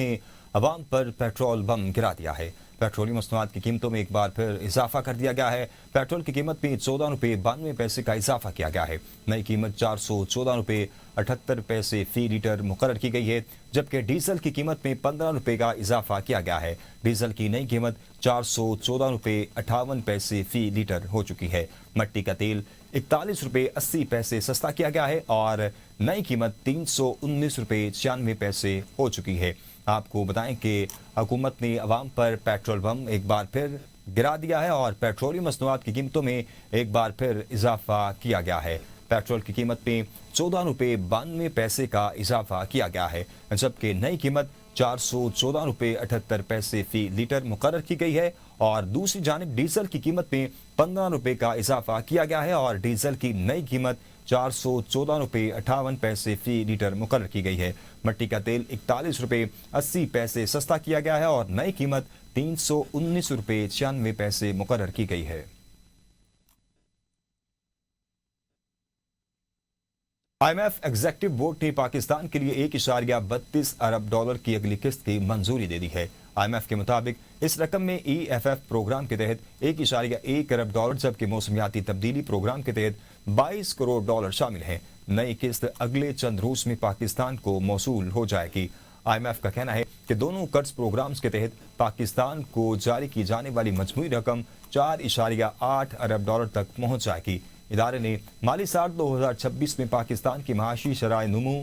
ने अवाम पर petrol bomb गिरा दिया है। पेट्रोलियम मसनूआत की कीमतों में एक बार फिर इजाफा कर दिया गया है। पेट्रोल की कीमत में 14 रुपये 92 पैसे का इजाफा किया गया है। नई कीमत 414 रुपये 78 पैसे फी लीटर मुकर्रर की गई है, जबकि डीजल की कीमत में 15 रुपये का इजाफा किया गया है। डीजल की नई कीमत 414 रुपये 58 पैसे फी लीटर हो चुकी है। मट्टी का तेल 41 रुपये 80 पैसे सस्ता किया गया है और नई कीमत 319 रुपये 96 पैसे हो चुकी है। आपको बताएं कि हुकूमत ने अवाम पर पेट्रोल बम एक बार फिर गिरा दिया है और पेट्रोलियम मसनूआत की कीमतों में एक बार फिर इजाफा किया गया है। पेट्रोल की कीमत में 14 रुपये 92 पैसे का इजाफा किया गया है, जबकि नई कीमत 414 रुपये 78 पैसे फी लीटर मुकर्रर की गई है और दूसरी जानिब डीजल की कीमत में 15 रुपये का इजाफा किया गया है और डीजल की नई कीमत 414 रुपये 58 पैसे फी लीटर मुकर्रर की गई है। मट्टी का तेल 41 रुपये 80 पैसे सस्ता किया गया है और नई कीमत 319 रुपये 96 पैसे मुकर्रर की गई है। IMF एग्जेक्टिव बोर्ड ने पाकिस्तान के लिए 1.32 अरब डॉलर की अगली किस्त की मंजूरी दे दी है। IMF के मुताबिक इस रकम में EFF प्रोग्राम के तहत 1.1 अरब डॉलर, जबकि मौसमियाती तब्दीली प्रोग्राम के तहत 22 करोड़ डॉलर शामिल हैं। नई किस्त अगले चंद रोज में पाकिस्तान को मौसूल हो जाएगी। IMF का कहना है कि दोनों कर्ज प्रोग्राम्स के तहत पाकिस्तान को जारी की जाने वाली मजमूई रकम 4.8 अरब डॉलर तक पहुंच जाएगी। इदारे ने माली साल 2026 में पाकिस्तान की माशी शराय नुमू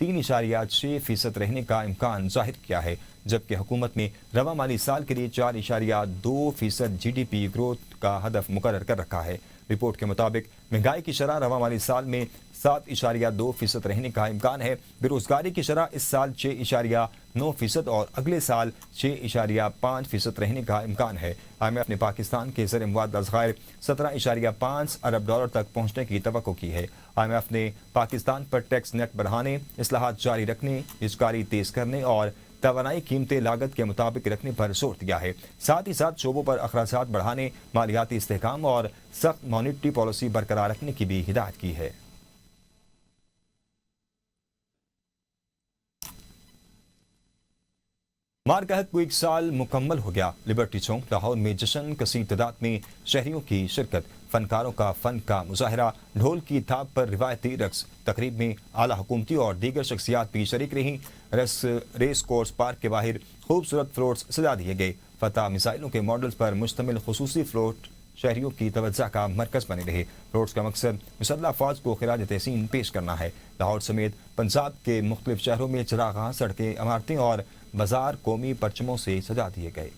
3.6% रहने का इम्कान जाहिर किया है, जबकि हुकूमत ने रवा माली साल के लिए 4.2% GDP ग्रोथ का हदफ मुकर्रर कर रखा है। रिपोर्ट के मुताबिक महंगाई की शरह रवा माली साल में 7.2% रहने का इम्कान है। बेरोजगारी की शरह इस साल 6.9% और अगले साल 6.5% रहने का इम्कान है। IMF ने पाकिस्तान के ज़र मुआवजा ज़खायर 17.5 अरब डॉलर तक पहुंचने की तवक्को की है। IMF ने पाकिस्तान पर टैक्स नेट बढ़ाने, इस्लाहात जारी रखने, बेरोजगारी तेज करने और तवानाई कीमतें लागत के मुताबिक रखने पर जोर दिया है। साथ ही साथ शोबों पर अखराजात बढ़ाने, मालियाती इस्तेहकाम और सख्त मॉनिटरी पॉलिसी बरकरार रखने की भी हिदायत की है। मारकहत को 1 साल मुकम्मल हो गया। लिबर्टी चौक लाहौर में जश्न, कसीर तादाद में शहरियों की शिरकत, फनकारों का फन का मुजाहरा, ढोल की थाप पर रिवायती रक्स। तकरीब में आला हुकूमती और दीगर शख्सियात भी शरीक रहीं। रेस कोर्स पार्क के बाहर खूबसूरत फ्लोट्स सजा दिए गए। फतह मिसाइलों के मॉडल्स पर मुश्तमिल खुसूसी फ्लोट शहरियों की तवज्जो का मरकज बने रहे। फ्लोट्स का मकसद मुसल्लह अफवाज को खिराज तहसीन पेश करना है। लाहौर समेत पंजाब के मुख्तलिफ शहरों में चरागाह, सड़कें, इमारतें और बाजार कौमी परचमों से सजा दिए गए।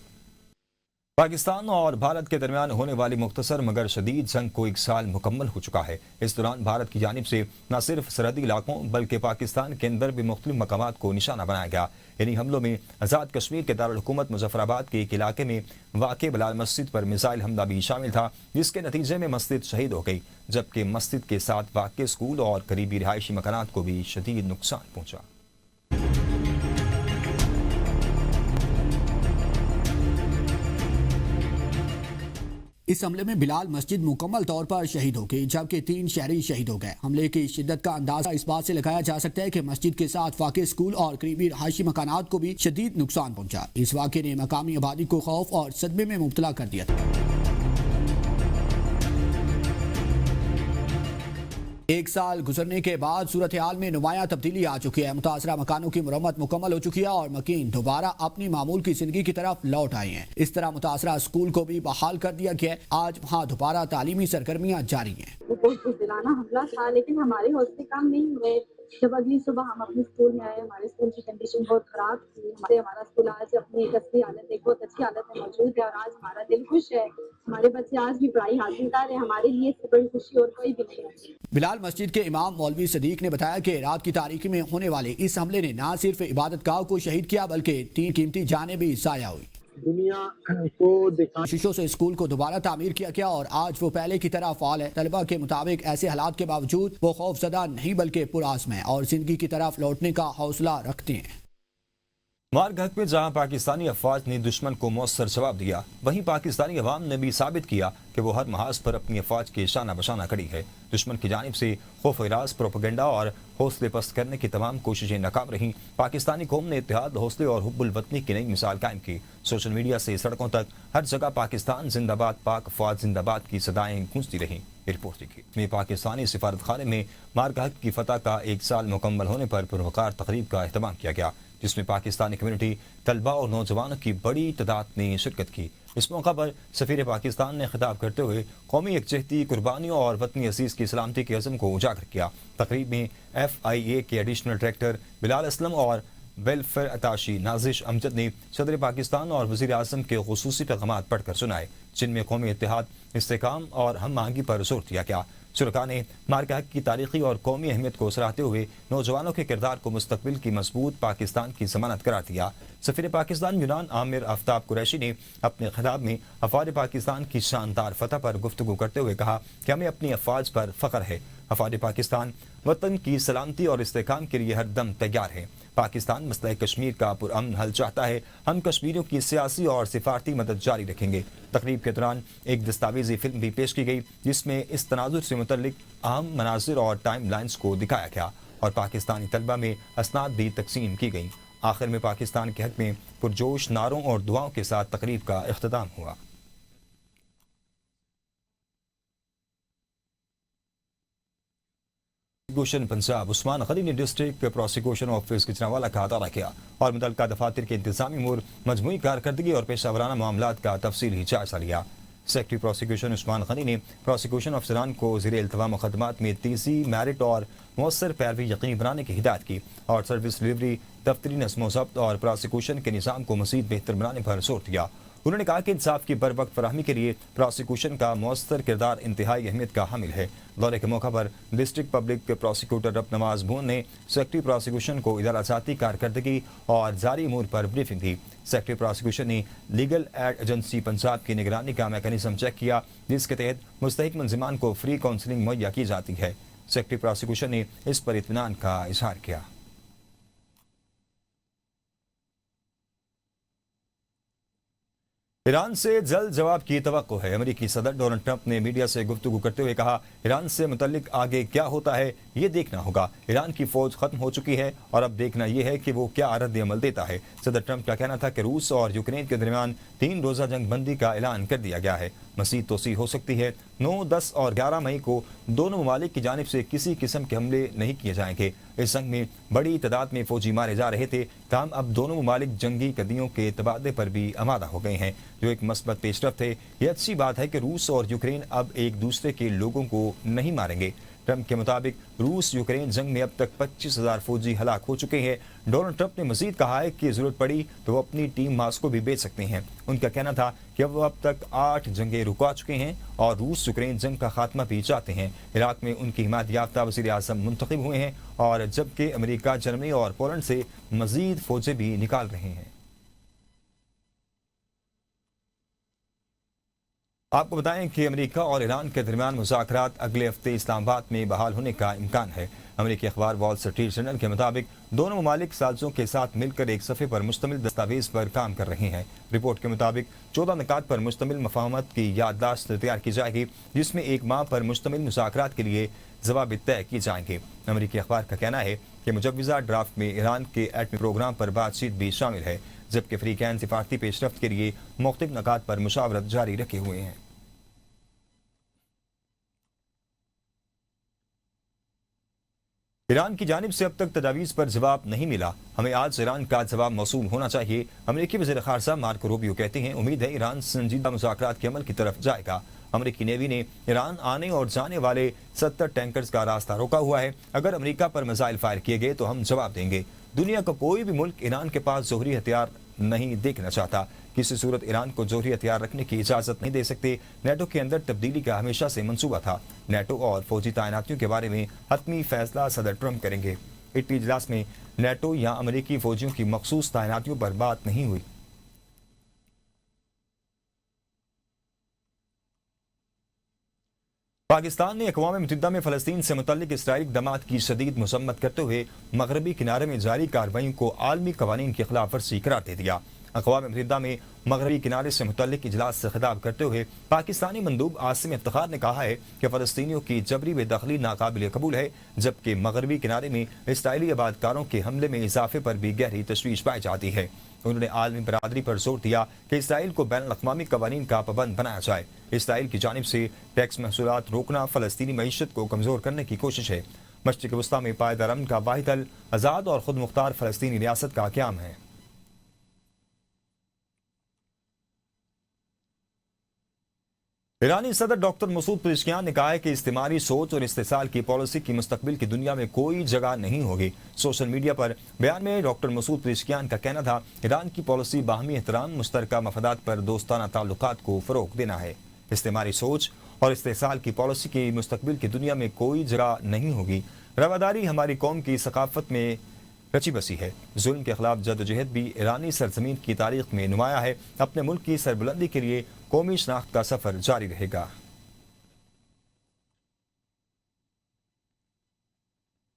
पाकिस्तान और भारत के दरमियान होने वाली मुख्तसर मगर शदीद जंग को 1 साल मुकम्मल हो चुका है। इस दौरान भारत की जानिब से न सिर्फ सरहदी इलाकों बल्कि पाकिस्तान के अंदर भी मुख्तलिफ मकामात को निशाना बनाया गया। इन्हीं हमलों में आज़ाद कश्मीर के दारुल हुकूमत मुजफ्फराबाद के एक इलाके में वाक़े बिलाल मस्जिद पर मिसाइल हमला भी शामिल था, जिसके नतीजे में मस्जिद शहीद हो गई, जबकि मस्जिद के साथ वाक़े स्कूल और करीबी रिहायशी मकानात को भी शदीद नुकसान पहुँचा। इस हमले में बिलाल मस्जिद मुकम्मल तौर पर शहीद हो गई, जबकि 3 शहरी शहीद हो गए। हमले की शिद्दत का अंदाजा इस बात से लगाया जा सकता है कि मस्जिद के साथ वाक़े स्कूल और करीबी रहायशी मकानात को भी शदीद नुकसान पहुंचा। इस वाक़े ने मकामी आबादी को खौफ और सदमे में मुब्तला कर दिया था। 1 साल गुजरने के बाद सूरत हाल में नुमाया तब्दीली आ चुकी है। मुतासरा मकानों की मुरम्मत मुकम्मल हो चुकी है और मकीन दोबारा अपनी मामूल की जिंदगी की तरफ लौट आए हैं। इस तरह मुतासरा स्कूल को भी बहाल कर दिया गया है। आज वहाँ दोबारा तालीमी सरगर्मियाँ जारी हैं। वो बहुत बुज़दिलाना हमला था, लेकिन हमारे हौसले कम नहीं हुए। जब अगली सुबह हम अपने स्कूल में आए, हमारे स्कूल की कंडीशन बहुत ख़राब थी। हमारा स्कूल आज अपनी एक असली हालत, एक बहुत अच्छी हालत में मौजूद है और आज हमारा दिल खुश है। हमारे बच्चे आज भी पढ़ाई हासिल कर रहे हैं। हमारे लिए इससे बड़ी खुशी और कोई भी नहीं है। बिलाल मस्जिद के इमाम मौलवी सदीक ने बताया कि रात की तारीकी में होने वाले इस हमले ने न सिर्फ इबादतगाह को शहीद किया बल्कि 3 कीमती जानें भी ज़ाया हुई। दुनिया को कोशिशों से स्कूल को दोबारा तामीर किया गया और आज वो पहले की तरह फाल है। तलबा के मुताबिक ऐसे हालात के बावजूद वो खौफजदा नहीं बल्कि पुरआज़म है और जिंदगी की तरफ लौटने का हौसला रखते हैं। मारघट में जहां पाकिस्तानी अफवाज ने दुश्मन को मौसर जवाब दिया, वहीं पाकिस्तानी अवाम ने भी साबित किया कि वो हर महाज पर अपनी अफवाज की शाना बशाना खड़ी है। दुश्मन की जानिब से खौफ इराज, प्रोपेगेंडा और हौसले पस्त करने की तमाम कोशिशें नाकाम रहीं। पाकिस्तानी कौम ने इत्तेहाद, हौसले और हुब्बुल वतनी की नई मिसाल कायम की। सोशल मीडिया से सड़कों तक हर जगह पाकिस्तान जिंदाबाद, पाक अफवाज जिंदाबाद की सदाएं गूंजती रहीं। रिपोर्ट देखिए। में पाकिस्तानी सिफारत खाने में मारघट की फतह का 1 साल मुकम्मल होने पर पुरवकार तकरीब का अहतमाम किया गया, जिसमें पाकिस्तानी कम्युनिटी, तलबा और नौजवानों की बड़ी तादाद ने शिरकत की। इस मौका पर सफीर पाकिस्तान ने खिताब करते हुए कौमी यकजहती, कुर्बानियों और वतनी अजीज़ की सलामती के अज़म को उजागर किया। तकरीब में FIA के एडिशनल डायरेक्टर बिलाल असलम और वेलफेयर अताशी नाजिश अमजद ने सदर पाकिस्तान और वज़ीर आज़म के खुसूसी पैगामात पढ़कर सुनाए, जिनमें कौमी इत्तेहाद, इस्तेकाम और हम आहंगी पर जोर दिया गया। शुरका ने मारघट की तारीखी और कौमी अहमियत को सराहते हुए नौजवानों के किरदार को मुस्तकबिल की मजबूत पाकिस्तान की जमानत करार दिया। सफीर पाकिस्तान यूनान आमिर आफ्ताब कुरैशी ने अपने खिताब में अफवाज पाकिस्तान की शानदार फतह पर गुफ्तगू करते हुए कहा कि हमें अपनी अफवाज पर फख्र है। अफवाज पाकिस्तान वतन की सलामती और इस्तेकाम के लिए हर दम तैयार है। पाकिस्तान मसला कश्मीर का पुरअमन हल चाहता है। हम कश्मीरियों की सियासी और सिफारती मदद जारी रखेंगे। तकरीब के दौरान एक दस्तावेजी फिल्म भी पेश की गई, जिसमें इस तनाजुर से मुतल्लिक अहम मनाजिर और टाइम लाइन्स को दिखाया गया और पाकिस्तानी तलबा में असनाद भी तकसीम की गई। आखिर में पाकिस्तान के हक में पुरजोश नारों और दुआओं के साथ तकरीब का इख्तिताम हुआ। प्रोसिक्यूशन पंजाब उस्मान गनी ने डिस्ट्रिक्ट प्रोसिक्यूशन ऑफिस गुजरांवाला का दौरा किया और मुतल्लिका दफातर के इंतजामी अमूर, मजमूई कारकर्दगी और पेशावराना मामलात का तफसीली जायजा लिया। सेक्रेटरी प्रोसिक्यूशन उस्मान गनी ने प्रोसिक्यूशन अफसरान को ज़ेरे इल्तवा मुकदमात में तेज़ी, मेरिट और मौसर पैरवी यकीनी बनाने की हिदायत की और सर्विस डिलीवरी, दफ्तरी नज़्मो ज़ब्त और प्रोसिक्यूशन के निज़ाम को मज़ीद बेहतर बनाने पर जोर दिया। उन्होंने कहा कि इंसाफ की बर वक्त फराहमी के लिए प्रोसिक्यूशन का मौसर किरदार इंतहाई अहमियत का हामिल है। दौरे के मौका पर डिस्ट्रिक्ट पब्लिक प्रोसिक्यूटर रब नवाज भून ने सेक्रेटरी प्रोसिक्यूशन को इदारा जाती कारकर्दगी और जारी अमूर पर ब्रीफिंग दी। सेक्रेटरी प्रोसिक्यूशन ने लीगल एड एजेंसी पंजाब की निगरानी का मैकेनिज्म चेक किया, जिसके तहत मुस्तहिक मुलजिमान को फ्री काउंसलिंग मुहैया की जाती है। सेक्रेटरी प्रोसिक्यूशन ने इस पर इत्मीनान का इजहार किया। ईरान से जल्द जवाब की तवक्को है। अमेरिकी सदर डोनाल्ड ट्रंप ने मीडिया से गुफ्तगू करते हुए कहा, ईरान से मुतल्लिक आगे क्या होता है ये देखना होगा। ईरान की फौज खत्म हो चुकी है और अब देखना यह है कि वो क्या रद्द अमल देता है। सदर ट्रंप का कहना था कि रूस और यूक्रेन के दरमियान 3 रोज़ा जंग बंदी का ऐलान कर दिया गया है। मज़ीद तोसी हो सकती है। 9, 10 और 11 मई को दोनों ममालिक की जानिब से किसी किस्म के हमले नहीं किए जाएंगे। इस जंग में बड़ी तादाद में फौजी मारे जा रहे थे, ताहम अब दोनों ममालिक जंगी कदियों के तबादले पर भी आमादा हो गए हैं, जो एक मस्बत पेशरफ्त है। यह अच्छी बात है कि रूस और यूक्रेन अब एक दूसरे के लोगों को नहीं मारेंगे। ट्रंप के मुताबिक रूस यूक्रेन जंग में अब तक 25,000 फौजी हलाक हो चुके हैं। डोनाल्ड ट्रंप ने मजीद कहा है कि जरूरत पड़ी तो वो अपनी टीम मास्को भी भेज सकते हैं। उनका कहना था कि वो अब तक 8 जंगें रुका चुके हैं और रूस यूक्रेन जंग का खात्मा भी चाहते हैं। इराक में उनकी हिमायत याफ्ता वज़ीर आज़म मुंतखब हुए हैं और जबकि अमेरिका, जर्मनी और पोलैंड से मजीद फौजें भी निकाल रहे हैं। आपको बताएं कि अमेरिका और ईरान के दरमियान मुज़ाकरात अगले हफ्ते इस्लामाबाद में बहाल होने का इम्कान है। अमेरिकी अखबार वॉल स्ट्रीट जर्नल के मुताबिक दोनों ममालिक साजिशों के साथ मिलकर एक सफ़े पर मुश्तमिल दस्तावेज़ पर काम कर रहे हैं। रिपोर्ट के मुताबिक 14 निकात पर मुश्तमिल मफाहमत की याददाश्त तैयार की जाएगी, जिसमें 1 माह पर मुश्तमिल मुज़ाकरात के लिए जवाब तय किए जाएंगे। अमेरिकी अखबार का कहना है कि मुजव्वज़ा ड्राफ्ट में ईरान के एटमी प्रोग्राम पर बातचीत भी शामिल है, जबकि अफ्रीकैन सिफारती पेशरफ्त के लिए मुख्तलिफ निकात पर मुशावरत जारी रखे हुए हैं। ईरान की जानिब से अब तक तजावीज़ पर जवाब नहीं मिला। हमें आज ईरान का जवाब मौसूल होना चाहिए। अमेरिकी वज़ीर ख़ारजा मार्को रूबियो कहते हैं, उम्मीद है ईरान संजीदा मुज़ाकरात के अमल की तरफ जाएगा। अमेरिकी नेवी ने ईरान आने और जाने वाले 70 टैंकर्स का रास्ता रोका हुआ है। अगर अमेरिका पर मिसाइल फायर किए गए तो हम जवाब देंगे। दुनिया का कोई भी मुल्क ईरान के पास जोहरी हथियार नहीं देखना चाहता। किसी सूरत ईरान को जोहरी हथियार रखने की इजाज़त नहीं दे सकते। नेटो के अंदर तब्दीली का हमेशा से मंसूबा था। नेटो और फौजी तैनातियों के बारे में हतमी फैसला सदर ट्रंप करेंगे। इटली इजलास में नेटो या अमेरिकी फौजियों की मखसूस तैनातियों पर बात नहीं हुई। पाकिस्तान ने अक़वाम मुत्तहिदा में फ़लस्तीन से मुतल्लिक़ इसराइली इक़दामात की शदीद मज़म्मत करते हुए मगरबी किनारे में जारी कार्रवाइयों को आलमी क़वानीन की खिलाफ वर्जी करार दे दिया। अक़वाम मुत्तहिदा में मगरबी किनारे से मुतल्लिक़ इजलास से खिताब करते हुए पाकिस्तानी मंदूब आसिम इफ्तिखार ने कहा है कि फ़लस्तीनियों की जबरी बेदखली नाकाबिल कबूल है, जबकि मगरबी किनारे में इसराइली आबादकारों के हमले में इजाफे पर भी गहरी तशवीश पाई जाती है। उन्होंने आलमी बरादरी पर जोर दिया कि इसराइल को बैनुल अक़वामी क़वानीन का पाबंद बनाया जाए। इसराइल की जानिब से टैक्स महसूलात रोकना फ़लस्तीनी मईशत को कमज़ोर करने की कोशिश है। मशरिक़ वस्ता में पायदार अमन का वाहिद हल आज़ाद और ख़ुद मुख्तार फ़लस्तीनी रियासत का क़याम है। ईरानी सदर डॉक्टर मसूद पेज़ेश्कियान ने कहा है कि इस्तेमारी सोच और इस्तेसाल की पॉलिसी की मुस्तकबिल की दुनिया में कोई जगह नहीं होगी। सोशल मीडिया पर बयान में डॉक्टर मसूद पेज़ेश्कियान का कहना था, ईरान की पॉलिसी बाहमी एहतराम, मुश्तरका मफादात पर दोस्ताना ताल्लुकात को फ़रोग़ देना है। इस्तेमारी सोच और इस्तेसाल की पॉलिसी की मुस्तकबिल की दुनिया में कोई जगह नहीं होगी। रवादारी हमारी कौम की सकाफत में रची बसी है। जुल्म के खिलाफ जदोजहद भी ईरानी सरजमीन की तारीख में नुमाया है। अपने मुल्क की सरबुलंदी के लिए कौमी शनाख्त का सफ़र जारी रहेगा।